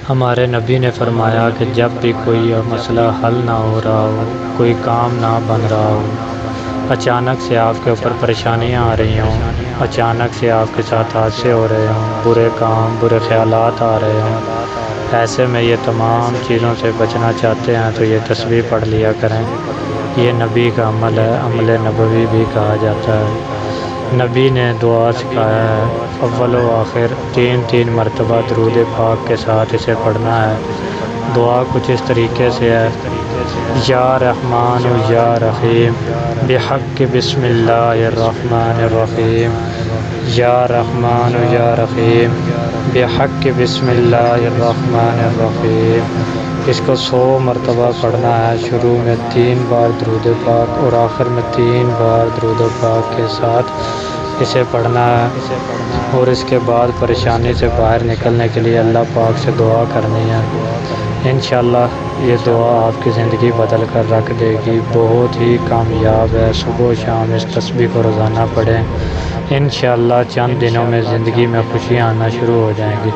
ہمارے نبی نے فرمایا کہ جب بھی کوئی مسئلہ حل نہ ہو رہا ہو، کوئی کام نہ بن رہا ہو، اچانک سے آپ کے اوپر پریشانیاں آ رہی ہوں، اچانک سے آپ کے ساتھ حادثے ہو رہے ہوں، برے کام برے خیالات آ رہے ہوں، ایسے میں یہ تمام چیزوں سے بچنا چاہتے ہیں تو یہ تسبیح پڑھ لیا کریں۔ یہ نبی کا عمل ہے، عمل نبوی بھی کہا جاتا ہے۔ نبی نے دعا سکھایا ہے، اول و آخر تین مرتبہ درود پاک کے ساتھ اسے پڑھنا ہے۔ دعا کچھ اس طریقے سے ہے: یا رحمان یا رحیم بحق بسم اللہ الرحمن الرحیم، یا رحمان یا رحیم بحق بسم اللہ الرحمن الرحیم۔ اس کو 100 مرتبہ پڑھنا ہے۔ شروع میں 3 بار درود پاک اور آخر میں 3 بار درود پاک کے ساتھ اسے پڑھنا ہے، اور اس کے بعد پریشانی سے باہر نکلنے کے لیے اللہ پاک سے دعا کرنی ہے۔ انشاءاللہ یہ دعا آپ کی زندگی بدل کر رکھ دے گی، بہت ہی کامیاب ہے۔ صبح و شام اس تسبیح کو روزانہ پڑھیں، انشاءاللہ چند دنوں میں زندگی میں خوشیاں آنا شروع ہو جائیں گی۔